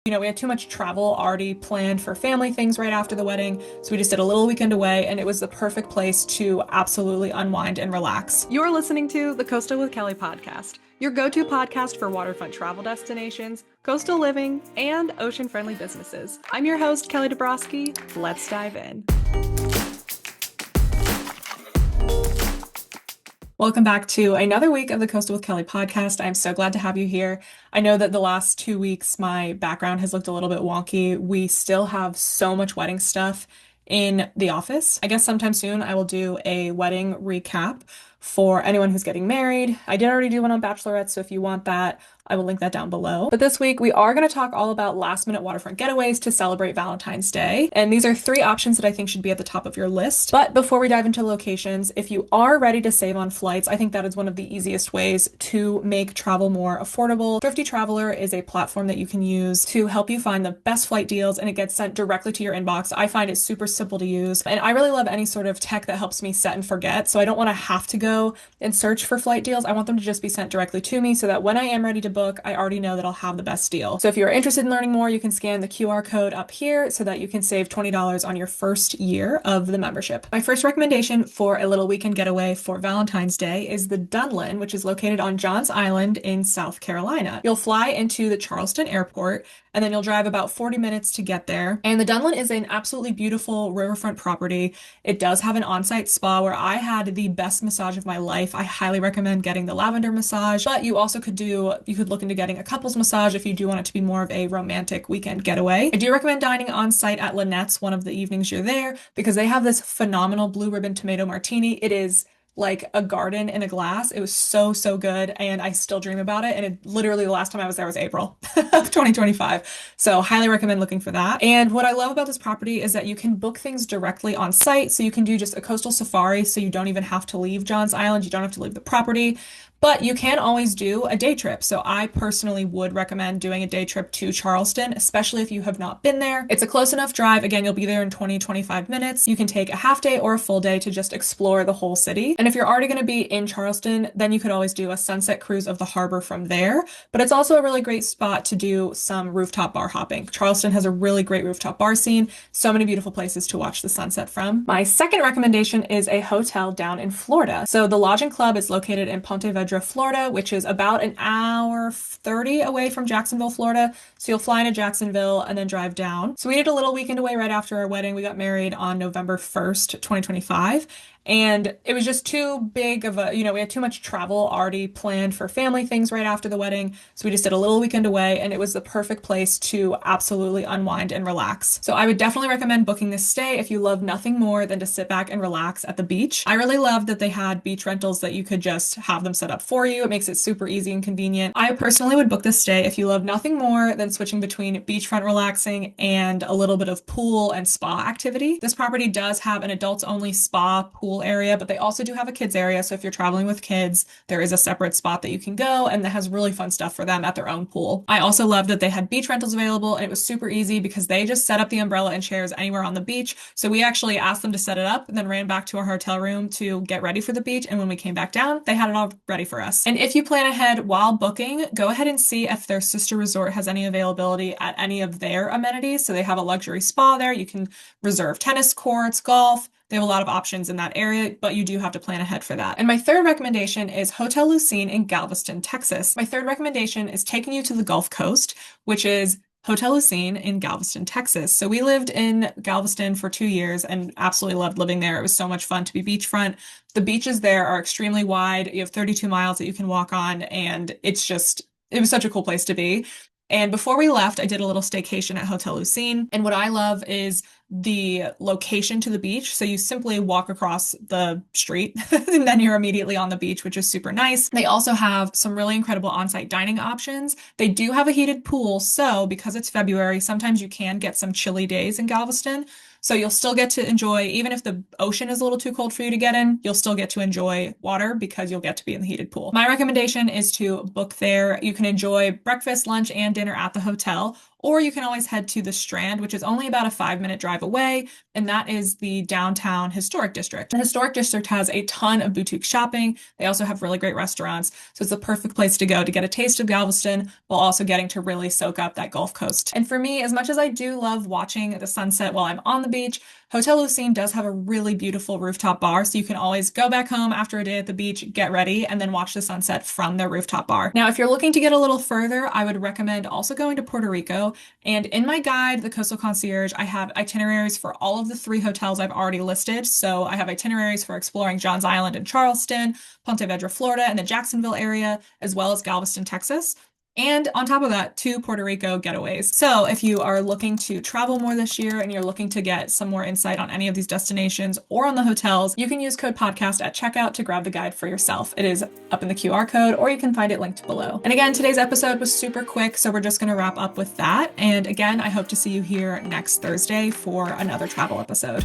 We had too much travel already planned for family things right after the wedding, so we just did a little weekend away, and it was the perfect place to absolutely unwind and relax. You're listening to the Coastal with Kelly podcast, your go-to podcast for waterfront travel destinations, coastal living, and ocean-friendly businesses. I'm your host, Kelly Dabrowski. Let's dive in. Welcome back to another week of the Coastal with Kelly podcast. I'm so glad to have you here. I know that the last 2 weeks, my background has looked a little bit wonky. We still have so much wedding stuff in the office. I guess sometime soon I will do a wedding recap for anyone who's getting married. I did already do one on bachelorettes, so if you want that, I will link that down below. But this week we are going to talk all about last minute waterfront getaways to celebrate Valentine's Day. And these are 3 options that I think should be at the top of your list. But before we dive into locations, if you are ready to save on flights, I think that is one of the easiest ways to make travel more affordable. Thrifty Traveler is a platform that you can use to help you find the best flight deals, and it gets sent directly to your inbox. I find it super simple to use, and I really love any sort of tech that helps me set and forget. So I don't want to have to go and search for flight deals. I want them to just be sent directly to me so that when I am ready to book, I already know that I'll have the best deal. So if you're interested in learning more, you can scan the QR code up here so that you can save $20 on your first year of the membership. My first recommendation for a little weekend getaway for Valentine's Day is the Dunlin, which is located on Johns Island in South Carolina. You'll fly into the Charleston airport, and then you'll drive about 40 minutes to get there. And the Dunlin is an absolutely beautiful riverfront property. It does have an on-site spa where I had the best massage of my life. I highly recommend getting the lavender massage, but you could look into getting a couples massage if you do want it to be more of a romantic weekend getaway. I do recommend dining on site at Lynette's one of the evenings you're there, because they have this phenomenal blue ribbon tomato martini. It is like a garden in a glass. It was so, so good, and I still dream about it. And it literally, the last time I was there was April of 2025. So highly recommend looking for that. And what I love about this property is that you can book things directly on site. So you can do just a coastal safari, so you don't even have to leave Johns Island. You don't have to leave the property. But you can always do a day trip. So I personally would recommend doing a day trip to Charleston, especially if you have not been there. It's a close enough drive. Again, you'll be there in 20-25 minutes. You can take a half day or a full day to just explore the whole city. And if you're already going to be in Charleston, then you could always do a sunset cruise of the harbor from there. But it's also a really great spot to do some rooftop bar hopping. Charleston has a really great rooftop bar scene. So many beautiful places to watch the sunset from. My second recommendation is a hotel down in Florida. So the Lodging Club is located in Ponte Vedra, Florida, which is about an hour 30 away from Jacksonville, Florida. So you'll fly into Jacksonville and then drive down. So we did a little weekend away right after our wedding. We got married on November 1st, 2025. And it was just too big of we had too much travel already planned for family things right after the wedding. So we just did a little weekend away, and it was the perfect place to absolutely unwind and relax. So I would definitely recommend booking this stay if you love nothing more than to sit back and relax at the beach. I really loved that they had beach rentals that you could just have them set up for you. It makes it super easy and convenient. I personally would book this stay if you love nothing more than switching between beachfront relaxing and a little bit of pool and spa activity. This property does have an adults only spa pool area, but they also do have a kids area. So if you're traveling with kids, there is a separate spot that you can go, and that has really fun stuff for them at their own pool. I also love that they had beach rentals available, and it was super easy because they just set up the umbrella and chairs anywhere on the beach. So we actually asked them to set it up and then ran back to our hotel room to get ready for the beach. And when we came back down, they had it all ready for us. And if you plan ahead while booking, go ahead and see if their sister resort has any availability at any of their amenities. So they have a luxury spa there. You can reserve tennis courts, golf. They have a lot of options in that area, but you do have to plan ahead for that. And my third recommendation is Hotel Lucine in Galveston, Texas. My third recommendation is taking you to the Gulf Coast, which is Hotel Lucine in Galveston, Texas. So we lived in Galveston for 2 years and absolutely loved living there. It was so much fun to be beachfront. The beaches there are extremely wide. You have 32 miles that you can walk on, and it was such a cool place to be. And before we left, I did a little staycation at Hotel Lucine. And what I love is the location to the beach. So you simply walk across the street and then you're immediately on the beach, which is super nice. They also have some really incredible on-site dining options. They do have a heated pool. So because it's February, sometimes you can get some chilly days in Galveston. So you'll still get to enjoy, even if the ocean is a little too cold for you to get in, you'll still get to enjoy water because you'll get to be in the heated pool. My recommendation is to book there. You can enjoy breakfast, lunch, and dinner at the hotel, or you can always head to the Strand, which is only about a 5-minute drive away, and that is the downtown historic district. The historic district has a ton of boutique shopping. They also have really great restaurants, so it's the perfect place to go to get a taste of Galveston while also getting to really soak up that Gulf Coast. And for me, as much as I do love watching the sunset while I'm on the beach, Hotel Lucine does have a really beautiful rooftop bar, so you can always go back home after a day at the beach, get ready, and then watch the sunset from their rooftop bar. Now, if you're looking to get a little further, I would recommend also going to Puerto Rico. And in my guide, The Coastal Concierge, I have itineraries for all of the 3 hotels I've already listed. So I have itineraries for exploring Johns Island and Charleston, Ponte Vedra, Florida, and the Jacksonville area, as well as Galveston, Texas. And on top of that, 2 Puerto Rico getaways. So if you are looking to travel more this year and you're looking to get some more insight on any of these destinations or on the hotels, you can use code podcast at checkout to grab the guide for yourself. It is up in the QR code, or you can find it linked below. And again, today's episode was super quick, so we're just going to wrap up with that. And again, I hope to see you here next Thursday for another travel episode.